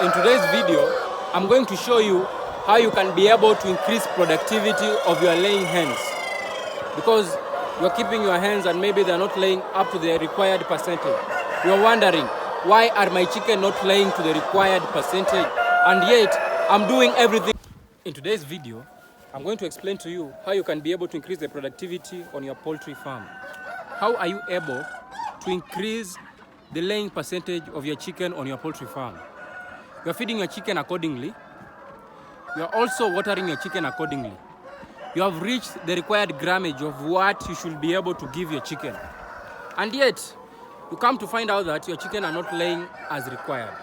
In today's video, I'm going to show you how you can be able to increase productivity of your laying hens. Because you're keeping your hens and maybe they're not laying up to the required percentage. You're wondering, why are my chicken not laying to the required percentage? And yet, I'm doing everything. In today's video, I'm going to explain to you how you can be able to increase the productivity on your poultry farm. How are you able to increase the laying percentage of your chicken on your poultry farm? You're feeding your chicken accordingly. You're also watering your chicken accordingly. You have reached the required grammage of what you should be able to give your chicken. And yet, you come to find out that your chicken are not laying as required.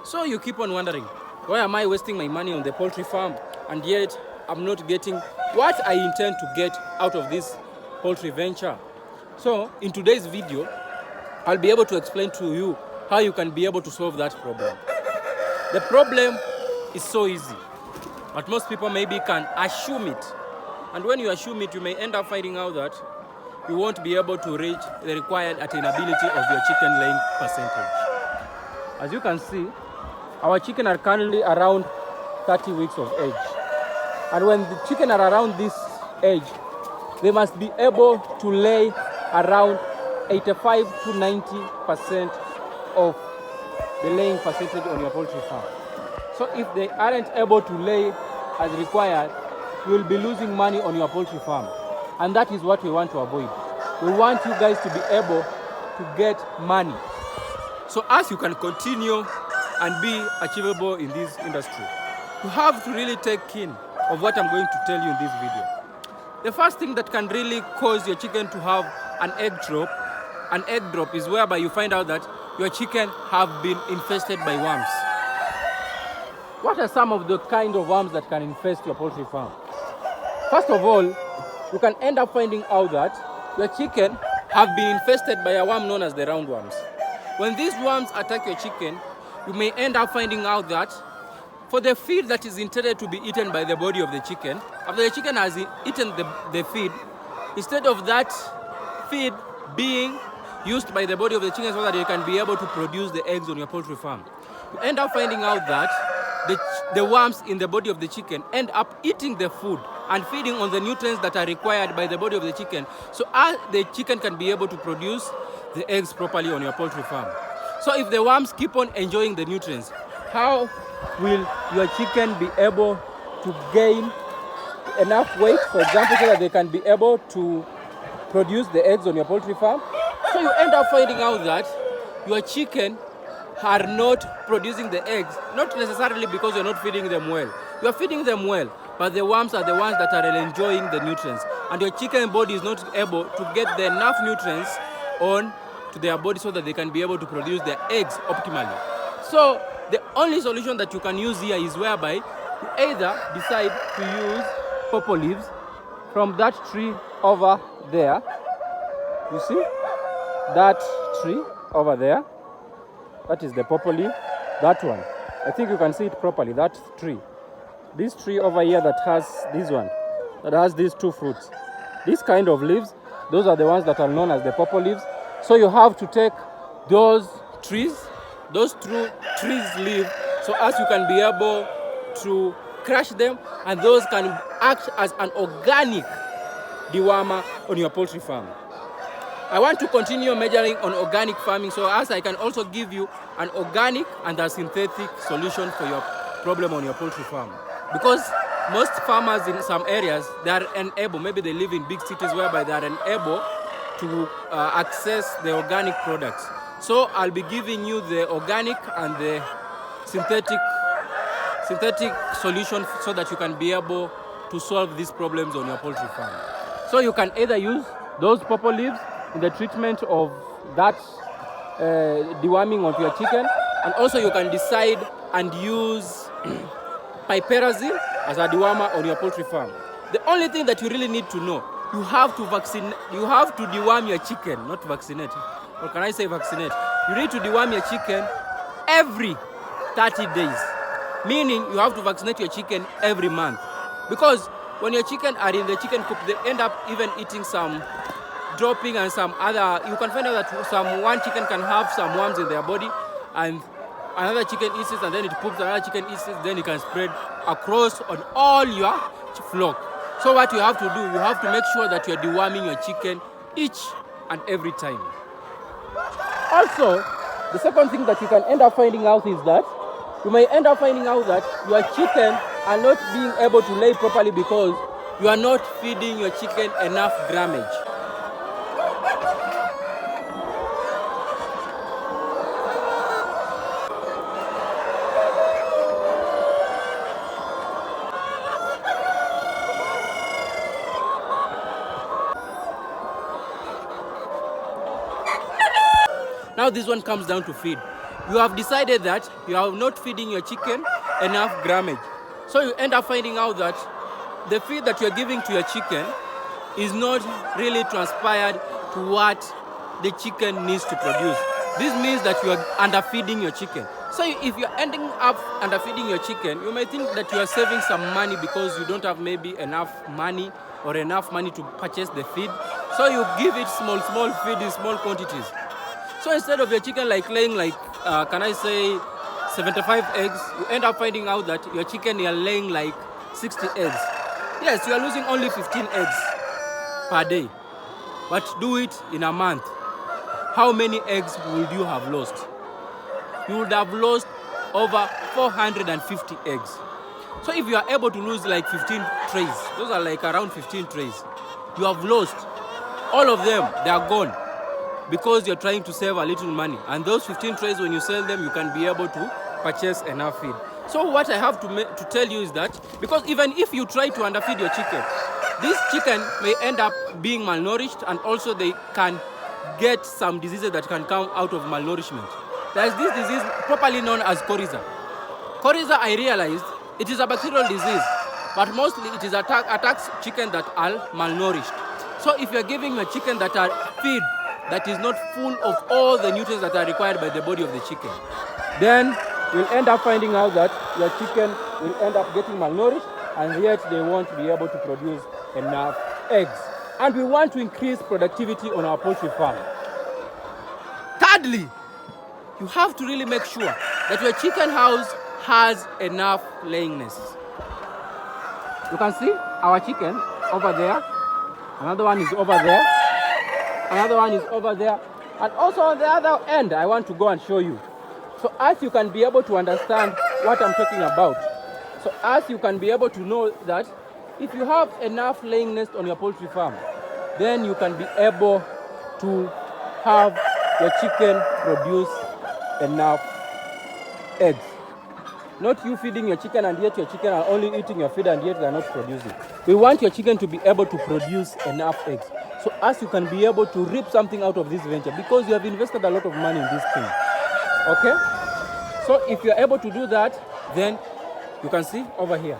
So you keep on wondering, why am I wasting my money on the poultry farm and yet I'm not getting what I intend to get out of this poultry venture? So in today's video, I'll be able to explain to you how you can be able to solve that problem. The problem is so easy, but most people maybe can assume it. And when you assume it, you may end up finding out that you won't be able to reach the required attainability of your chicken laying percentage. As you can see, our chicken are currently around 30 weeks of age. And when the chicken are around this age, they must be able to lay around 85 to 90% of the laying percentage on your poultry farm. So if they aren't able to lay as required, you will be losing money on your poultry farm. And that is what we want to avoid. We want you guys to be able to get money. So as you can continue and be achievable in this industry, you have to really take in of what I'm going to tell you in this video. The first thing that can really cause your chicken to have an egg drop is whereby you find out that your chicken have been infested by worms. What are some of the kind of worms that can infest your poultry farm? First of all, you can end up finding out that your chicken have been infested by a worm known as the roundworms. When these worms attack your chicken, you may end up finding out that for the feed that is intended to be eaten by the body of the chicken, after the chicken has eaten the feed, instead of that feed being used by the body of the chicken so that you can be able to produce the eggs on your poultry farm, you end up finding out that the worms in the body of the chicken end up eating the food and feeding on the nutrients that are required by the body of the chicken, so as the chicken can be able to produce the eggs properly on your poultry farm. So if the worms keep on enjoying the nutrients, how will your chicken be able to gain enough weight, for example, so that they can be able to produce the eggs on your poultry farm? So you end up finding out that your chicken are not producing the eggs, not necessarily because you're not feeding them well. You're feeding them well, but the worms are the ones that are enjoying the nutrients. And your chicken body is not able to get the enough nutrients on to their body so that they can be able to produce their eggs optimally. So the only solution that you can use here is whereby you either decide to use pawpaw leaves from that tree over there. You see? That tree over there, that is the pawpaw leaf. That one, I think you can see it properly, that tree. This tree over here that has this one, that has these two fruits. These kind of leaves, those are the ones that are known as the pawpaw leaves. So you have to take those trees, those two trees leaves, so as you can be able to crush them, and those can act as an organic dewormer on your poultry farm. I want to continue measuring on organic farming, so as I can also give you an organic and a synthetic solution for your problem on your poultry farm. Because most farmers in some areas, they are unable, maybe they live in big cities whereby they are unable to access the organic products. So I'll be giving you the organic and the synthetic solution so that you can be able to solve these problems on your poultry farm. So you can either use those pawpaw leaves in the treatment of that deworming of your chicken, and also you can decide and use piperazine as a dewormer on your poultry farm. The only thing that you really need to know, you have to deworm your chicken, not vaccinate. Or can I say vaccinate? You need to deworm your chicken every 30 days. Meaning you have to vaccinate your chicken every month. Because when your chicken are in the chicken coop, they end up even eating some dropping and some other, you can find out that one chicken can have some worms in their body, and another chicken eats it, and then it poops, another chicken eats it, then you can spread across on all your flock. So what you have to do, you have to make sure that you are deworming your chicken each and every time. Also, the second thing that you can end up finding out is that you may end up finding out that your chicken are not being able to lay properly because you are not feeding your chicken enough grammage. Now this one comes down to feed. You have decided that you are not feeding your chicken enough grammage. So you end up finding out that the feed that you are giving to your chicken is not really transpired to what the chicken needs to produce. This means that you are underfeeding your chicken. So if you're ending up underfeeding your chicken, you may think that you are saving some money because you don't have maybe enough money or enough money to purchase the feed. So you give it small feed in small quantities. So instead of your chicken laying can I say 75 eggs, you end up finding out that your chicken are laying like 60 eggs. Yes, you are losing only 15 eggs per day. But do it in a month. How many eggs would you have lost? You would have lost over 450 eggs. So if you are able to lose like 15 trays, those are like around 15 trays, you have lost all of them, they are gone. Because you're trying to save a little money. And those 15 trays, when you sell them, you can be able to purchase enough feed. So what I have to tell you is that, because even if you try to underfeed your chicken, this chicken may end up being malnourished, and also they can get some diseases that can come out of malnourishment. There's this disease properly known as coryza. Coryza, I realized, it is a bacterial disease, but mostly it is attacks chicken that are malnourished. So if you're giving a chicken that are feed that is not full of all the nutrients that are required by the body of the chicken, then you'll end up finding out that your chicken will end up getting malnourished, and yet they won't be able to produce enough eggs. And we want to increase productivity on our poultry farm. Thirdly, you have to really make sure that your chicken house has enough laying nests. You can see our chicken over there, another one is over there, another one is over there, and also on the other end I want to go and show you. So as you can be able to understand what I'm talking about, so as you can be able to know that if you have enough laying nest on your poultry farm, then you can be able to have your chicken produce enough eggs. Not you feeding your chicken and yet your chicken are only eating your feed and yet they are not producing. We want your chicken to be able to produce enough eggs. So as you can be able to reap something out of this venture, because you have invested a lot of money in this thing. Okay? So if you're able to do that, then you can see over here,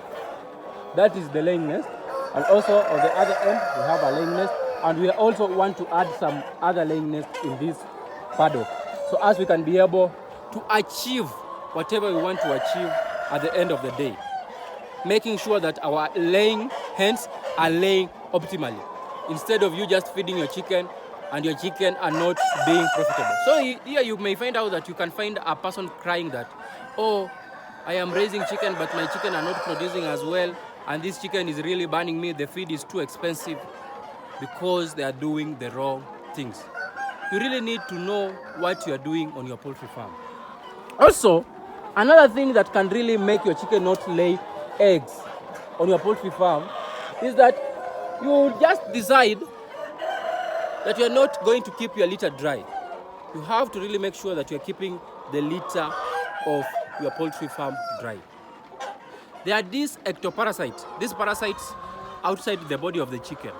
that is the laying nest. And also on the other end, we have a laying nest. And we also want to add some other laying nest in this paddock. So as we can be able to achieve whatever we want to achieve at the end of the day. Making sure that our laying hens are laying optimally. Instead of you just feeding your chicken and your chicken are not being profitable. So here you may find out that you can find a person crying that, oh, I am raising chicken but my chicken are not producing as well, and this chicken is really burning me, the feed is too expensive, because they are doing the wrong things. You really need to know what you are doing on your poultry farm. Also, another thing that can really make your chicken not lay eggs on your poultry farm is that you just decide that you are not going to keep your litter dry. You have to really make sure that you are keeping the litter of your poultry farm dry. There are these ectoparasites, these parasites outside the body of the chicken.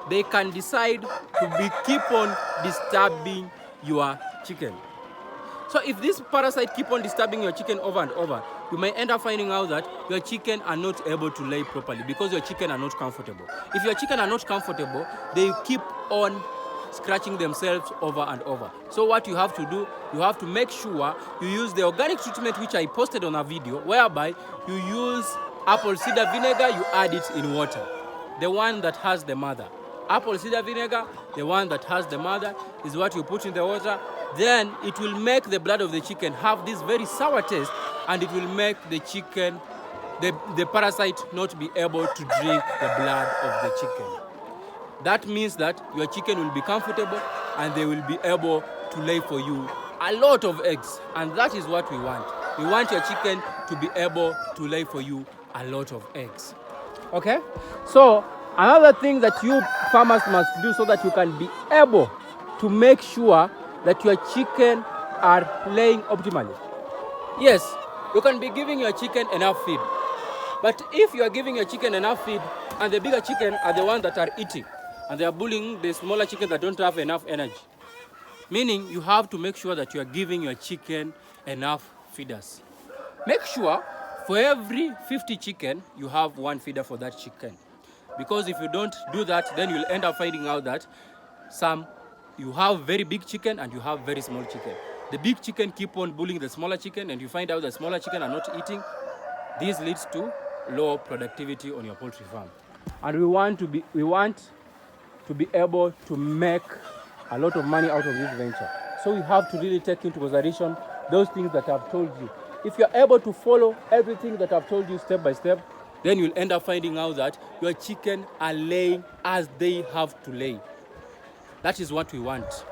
They can decide to keep on disturbing your chicken. So if this parasite keep on disturbing your chicken over and over, you may end up finding out that your chicken are not able to lay properly because your chicken are not comfortable. If your chicken are not comfortable, they keep on scratching themselves over and over. So what you have to do, you have to make sure you use the organic treatment which I posted on a video, whereby you use apple cider vinegar, you add it in water. The one that has the mother. Apple cider vinegar, the one that has the mother, is what you put in the water. then it will make the blood of the chicken have this very sour taste, and it will make the chicken, the parasite, not be able to drink the blood of the chicken. That means that your chicken will be comfortable and they will be able to lay for you a lot of eggs, and that is what we want. We want your chicken to be able to lay for you a lot of eggs. Okay? So another thing that you farmers must do so that you can be able to make sure that your chicken are laying optimally. Yes, you can be giving your chicken enough feed. But if you are giving your chicken enough feed and the bigger chicken are the ones that are eating and they are bullying the smaller chicken that don't have enough energy, meaning you have to make sure that you are giving your chicken enough feeders. Make sure for every 50 chicken, you have one feeder for that chicken. Because if you don't do that, then you'll end up finding out that you have very big chicken and you have very small chicken. The big chicken keep on bullying the smaller chicken, and you find out the smaller chicken are not eating. This leads to low productivity on your poultry farm. And we want to be able to make a lot of money out of this venture. So we have to really take into consideration those things that I've told you. If you're able to follow everything that I've told you step by step, then you'll end up finding out that your chicken are laying as they have to lay. That is what we want.